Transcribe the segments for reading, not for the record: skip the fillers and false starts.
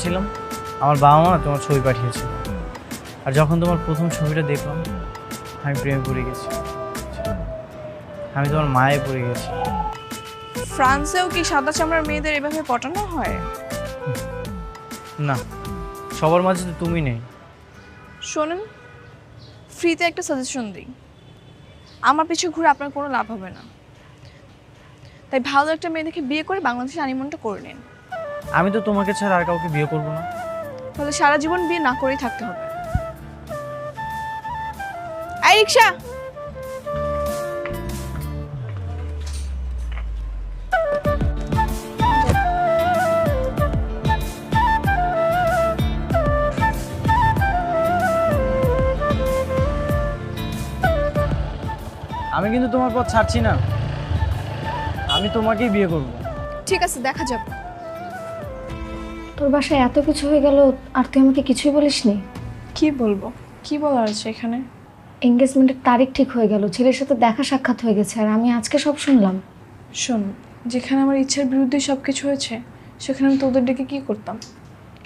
যাচ্ছিলাম, আমার বাবা মা তোমার ছবি পাঠিয়েছিল, আর যখন তোমার প্রথম ছবিটা দেখলাম আমি প্রেমে পড়ে গেছি, আমি তোমার মায়ে পড়ে গেছি। ফ্রান্সেও কি সাদা চামড়ার মেয়েদের এভাবে পটানো হয়? না, সবার মাঝে তো তুমি নেই। শোনেন, ফ্রিতে একটা সাজেশন দিই, আমার পিছু ঘুরে আপনার কোনো লাভ হবে না, তাই ভালো একটা মেয়ে দেখে বিয়ে করে বাংলাদেশে হানিমুনটা করে নিন। আমি তো তোমাকে ছাড়া আর কাউকে বিয়ে করবো না। তাহলে সারা জীবন বিয়ে না করেই থাকতে হবে। এই রিক্সা! আমি কিন্তু তোমার পথ ছাড়ছি না, আমি তোমাকেই বিয়ে করব। ঠিক আছে, দেখা যাবে। তোর বাসায় এত কিছু হয়ে গেল আর তুই আমাকে কিছুই বলিসনি? কি বলবো, কি বলার আছে এখানে? এঙ্গেজমেন্টের তারিখ ঠিক হয়ে গেল, ছেলের সাথে দেখা সাক্ষাৎ হয়ে গেছে, আর আমি আজকে সব শুনলাম। শোন, যেখানে আমার ইচ্ছার বিরুদ্ধে সব কিছু হয়েছে সেখানে আমি তোদের ডেকে কি করতাম?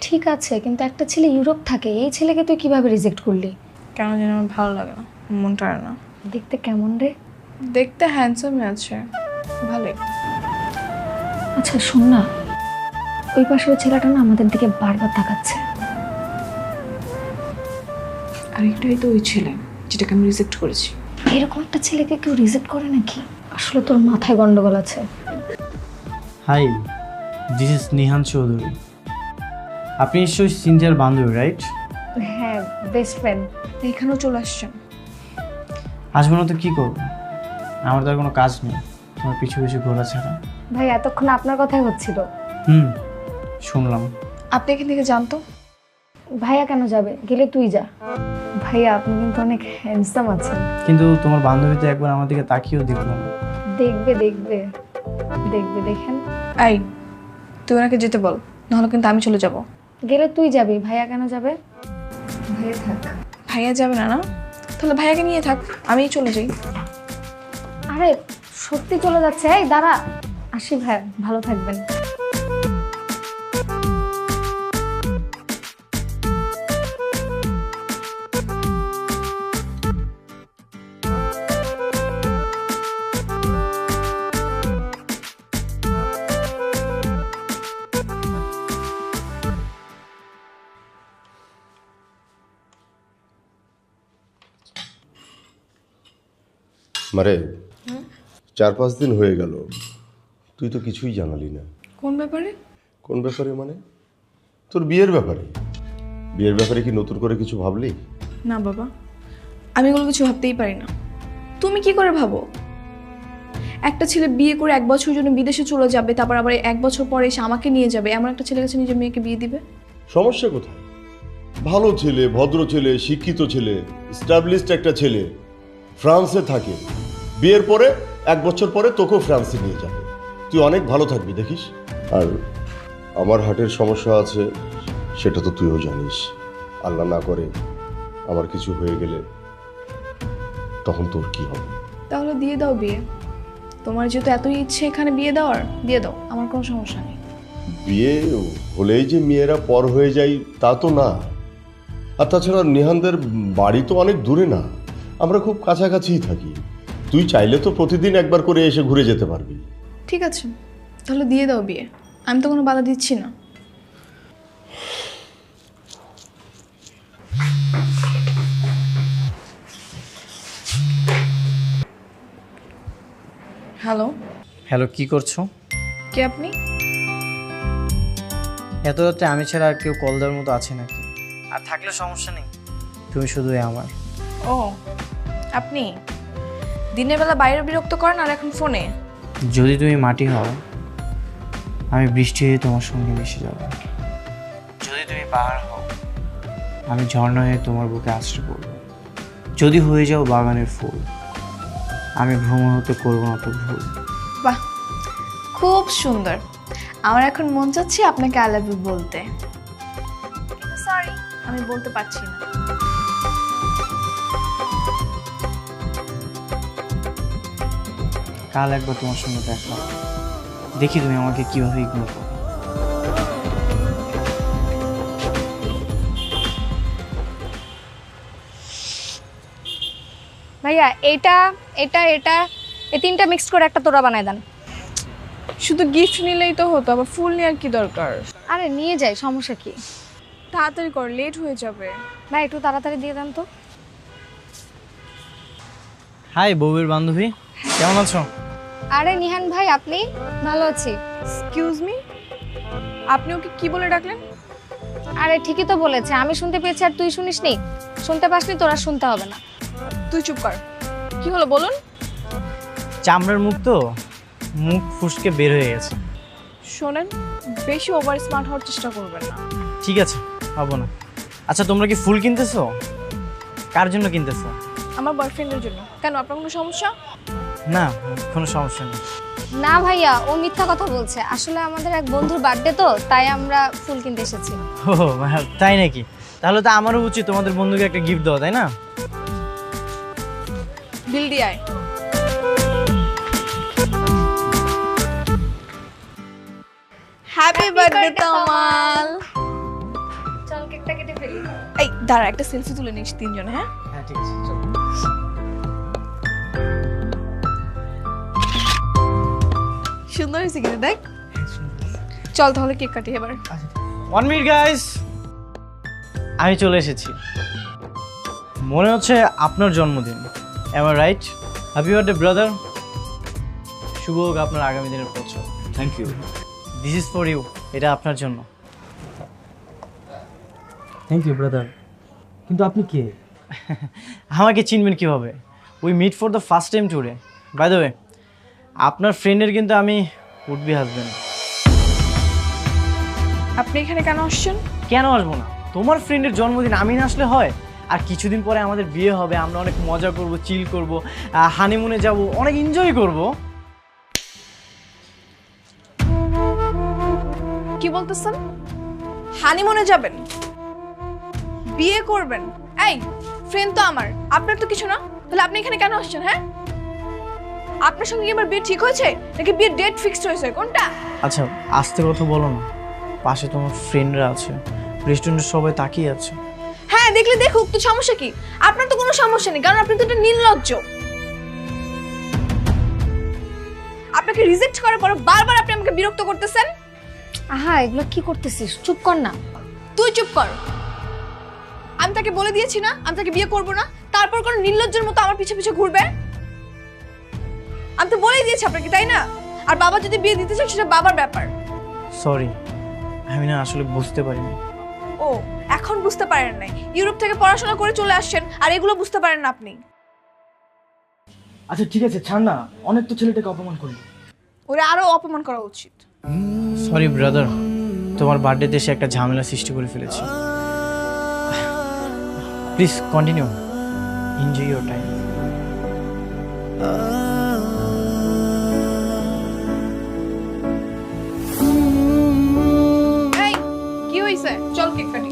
ঠিক আছে, কিন্তু একটা ছেলে ইউরোপ থাকে, এই ছেলেকে তুই কিভাবে রিজেক্ট করলি? কেন যেন আমার ভালো লাগে না, মনটা আর না। দেখতে কেমন রে? দেখতে হ্যান্ডসামই আছে, ভালোই। আচ্ছা শোন না, ওই পাশে ওই ছেলেটা না আমাদের দিকে বারবার তাকাচ্ছে। আর এটাই তো ওই ছেলে যেটাকে আমি রিজেক্ট করেছি। এরকম একটা ছেলেকে কেউ রিজেক্ট করে নাকি? আসলে তোর মাথায় গন্ডগোল আছে। Hi, this is Nihan Chowdhury. আপনি নিশ্চয়ই সিনথিয়ার বান্ধবী, রাইট? হ্যাঁ, বেস্ট ফ্রেন্ড। এখানেও চলে আসছেন। আসবো না তো কী করবো, আমার তো আর কোনো কাজ নেই তোমার পিছু পিছু ঘোরা ছাড়া। ভাই এতক্ষণ আপনার কথাই হচ্ছিল। শুনলাম। আপনি এখান থেকে জানতো? ভাইয়া কেন যাবে, গেলে তুই যা। ভাইয়া আপনি কিন্তু অনেক হ্যান্ডসাম আছেন। কিন্তু তোমার বান্ধবী তো একবার আমার দিকে তাকিয়েও দেখলো না। দেখবে দেখবে দেখবে, দেখেন। এই, তুই ওনাকে যেতে বল, নাহলে কিন্তু আমি চলে যাব। গেলে তুই যাবি, ভাইয়া কেন যাবে? ভাইয়া থাক। ভাইয়া যাবে না? না তাহলে ভাইয়াকে নিয়ে থাক, আমি চলে যাই। আরে সত্যি চলে যাচ্ছে? এই দাঁড়া, আসি ভাইয়া, ভালো থাকবেন। মারে 4-5 দিন হয়ে গেল, তুই তো কিছুই জানালি না। কোন ব্যাপারে? কোন ব্যাপারে মানে? তোর বিয়ের ব্যাপারে। বিয়ের ব্যাপারে কি নতুন করে কিছু ভাবলি? না বাবা, আমি এগুলো কিছু ভাবতেই পারি না। তুমি কি করে ভাবো? একটা ছেলে বিয়ে করে 1 বছরের জন্য বিদেশে চলে যাবে, তারপর আবার 1 বছর পরে এসে আমাকে নিয়ে যাবে, এমন একটা ছেলের কাছে নিজের মেয়েকে বিয়ে দিবে? সমস্যা কোথায়? ভালো ছেলে, ভদ্র ছেলে, শিক্ষিত ছেলে, এস্টাবলিশড একটা ছেলে, ফ্রান্সে থাকে। বিয়ের পরে 1 বছর পরে তোকেও ফ্রান্সে নিয়ে যাবে, তুই অনেক ভালো থাকবি দেখিস। আর আমার হার্টের সমস্যা আছে, সেটা তো তুইও জানিস। আল্লাহ না করে আমার কিছু হয়ে গেলে তখন তোর কি হবে? তাহলে দিয়ে দাও বিয়ে। তোমার যেহেতু এতই ইচ্ছে এখানে বিয়ে দেওয়ার, দিয়ে দাও, আমার কোনো সমস্যা নেই। বিয়ে হলেই যে মেয়েরা পর হয়ে যায় তা তো না। আর তাছাড়া নিহানদের বাড়ি তো অনেক দূরে না, আমরা খুব কাছাকাছিই থাকি। তুই চাইলে তো প্রতিদিন একবার করে এসে ঘুরে যেতে পারবি। ঠিক আছে, তাহলে দিয়ে দাও বিয়ে, আমি তো কোনো বাধা দিচ্ছি না। হ্যালো। হ্যালো, কি করছো? কে আপনি? এত রাত্রে আমি ছাড়া আর কেউ কল দেওয়ার মতো আছে নাকি? আর থাকলে সমস্যা নেই, তুমি শুধুই আমার। ও আপনি দিনের বেলা বাইরে বিরক্ত করেন আর এখন ফোনে? যদি তুমি মাটি হও, আমি বৃষ্টি হয়ে তোমার সঙ্গে মিশে যাব। যদি তুমি পাহাড় হও, আমি ঝর্ণা হয়ে তোমার বুকে আশ্রয় পড়ব। যদি হয়ে যাও বাগানের ফুল, আমি ভ্রমণ হতে করবো না তো ভুল। বাহ, খুব সুন্দর। আমার এখন মন চাচ্ছে আপনাকে আই লাভ ইউ বলতে, কিন্তু সরি আমি বলতে পারছি না। কাল একবার তোমার সঙ্গে দেখা, দেখি তুমি আমাকে কিভাবে ইগনোর করো। ভাইয়া এটা এটা এটা এই তিনটা মিক্সড করে একটা তোড়া বানায় দেন। শুধু গিফট নিলেই তো হতো, আবার ফুল নেওয়ার কি দরকার? আরে নিয়ে যাই, সমস্যা কি? তাড়াতাড়ি কর, লেট হয়ে যাবে। ভাই একটু তাড়াতাড়ি দিয়ে দেন তো। হাই বউয়ের বান্ধবী, কেমন আছো? আরে নিহান ভাই, আপনি? ভালো আছি। এক্সকিউজ মি, আপনি ওকে কি বলে ডাকলেন? আরে ঠিকই তো বলেছে, আমি শুনতে পেয়েছি আর তুই শুনিসনি? শুনতে পাসনি, তোরা শুনতে হবে না। তুই চুপ কর। কি হলো বলুন? চামড়ার মুখ তো, মুখ ফুসকে বের হয়ে গেছে। শোনেন, বেশি ওভার স্মার্ট হওয়ার চেষ্টা করবেন না। ঠিক আছে, হবো না। আচ্ছা তোমরা কি ফুল কিনতেছো? কার জন্য কিনতেছো? আমার বয়ফ্রেন্ডের জন্য। কেন, আপনার কোনো সমস্যা? না, কোনো সমস্যা নেই। না ভাইয়া, ও মিথ্যা কথা বলছে। আসলে আমাদের এক বন্ধুর বার্থডে তো, তাই আমরা ফুল কিনতে এসেছি। ও তাই নাকি? তাহলে তো আমারও উচিত তোমাদের বন্ধুকে একটা গিফট দেওয়া, তাই না? বিল দিয়ে আয়। হ্যাপি বার্থডে তমাল। চল কেকটা কেটে ফেলি। এই দাঁড়া, একটা সেলফি তুলে নিস তিনজনে। হ্যাঁ হ্যাঁ ঠিক আছে, চলো। সুন্দর হয়েছে কিন্তু, দেখ। চল তাহলে কেক কাটি এবার। 1 মিনিট গাইস, আমি চলে এসেছি। মনে হচ্ছে আপনার জন্মদিন, am I right? Happy birthday brother. শুভ হোক আপনার আগামী দিনের বছর। Thank you. This is for you, এটা আপনার জন্য। Thank you brother. কিন্তু আপনি কে? আমাকে চিনবেন কিভাবে? We meet for the first time today. By the way, আপনার ফ্রেন্ডের কিন্তু আমি উড বি হাজবেন্ড। আপনি এখানে কেন আসছেন? কেন আসবো না? তোমার ফ্রেন্ডের জন্মদিন আমি না আসলে হয়? আর কিছুদিন পরে আমাদের বিয়ে হবে, আমরা অনেক মজা করব, চিল করব, হানিমুনে যাব, অনেক এনজয় করব। কি বলতেছেন? হানিমুনে যাবেন? বিয়ে করবেন? এই ফ্রেন্ড তো আমার, আপনার তো কিছু না। তাহলে আপনি এখানে কেন আসছেন? হ্যাঁ, আপনার সঙ্গে কি আমার বিয়ে ঠিক হয়েছে নাকি বিয়ের ডেট ফিক্সড হয়েছে, কোনটা? আচ্ছা আস্তে কথা বলো না, পাশে তোমার ফ্রেন্ডরা আছে, রেস্টুরেন্টের সবাই তাকিয়ে আছে। হ্যাঁ দেখলে দেখুক, তো সমস্যা কি? আপনার তো কোনো সমস্যা নেই, কারণ আপনি তো একটা নির্লজ্জ। আপনাকে রিজেক্ট করার পর বারবার আপনি আমাকে বিরক্ত করতেছেন। আহা, এগুলো কি করতেছিস? চুপ কর না। তুই চুপ কর। আমি তাকে বলে দিয়েছি না আমি তাকে বিয়ে করব না, তারপর কোন নির্লজ্জের মতো আমার পিছে পিছে ঘুরবে? আমি তো বলেই দিয়েছি আপনাকে, তাই না? আর বাবা যদি বিয়ে দিতে চায় সেটা বাবার ব্যাপার। সরি, আমি না আসলে বুঝতে পারিনি। ও, এখন বুঝতে পারেন নাই? ইউরোপ থেকে পড়াশোনা করে চলে আসছেন আর এগুলো বুঝতে পারেন না আপনি? আচ্ছা ঠিক আছে, ছাড় না, অনেক তো ছেলেটাকে অপমান করলি। ওরা আরো অপমান করা উচিত। সরি ব্রাদার, তোমার বার্থডেতে এসে একটা ঝামেলা সৃষ্টি করে ফেলেছি। Please continue, enjoy your time. এই কি হইছে? চল কেক কাটি।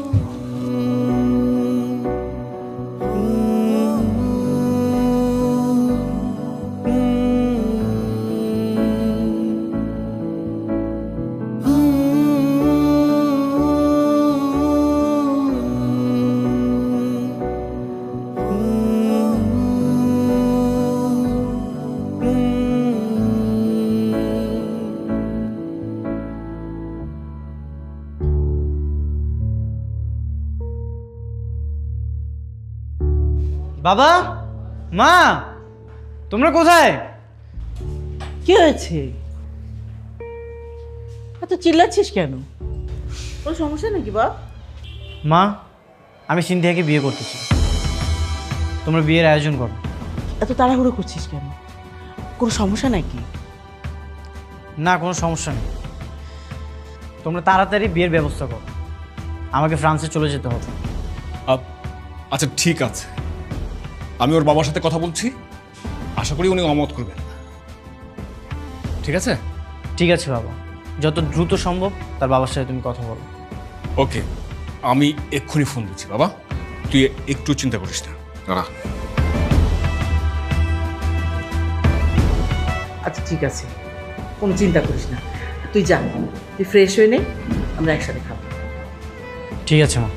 বাবা, মা, তোমরা কোথায়? কি হয়েছে? এত চিল্লাচ্ছিস কেন? কোনো সমস্যা নাকি বাপ? মা, আমি সিন্ধিয়াকে বিয়ে করতেছি, তোমরা বিয়ের আয়োজন করো। এত তাড়াহুড়ো করছিস কেন? কোনো সমস্যা নাকি? না, কোনো সমস্যা নেই, তোমরা তাড়াতাড়ি বিয়ের ব্যবস্থা করো, আমাকে ফ্রান্সে চলে যেতে হবে। আচ্ছা ঠিক আছে, আমি ওর বাবার সাথে কথা বলছি, আশা করি উনি অমত করবেন। ঠিক আছে? ঠিক আছে বাবা, যত দ্রুত সম্ভব তার বাবার সাথে তুমি কথা বলো। ওকে, আমি এক্ষুনি ফোন দিচ্ছি। বাবা তুই একটু চিন্তা করিস না, দাঁড়া। আচ্ছা ঠিক আছে, কোনো চিন্তা করিস না, তুই যা, তুই ফ্রেশ হয়ে নে, আমরা একসাথে খাবো। ঠিক আছে মা।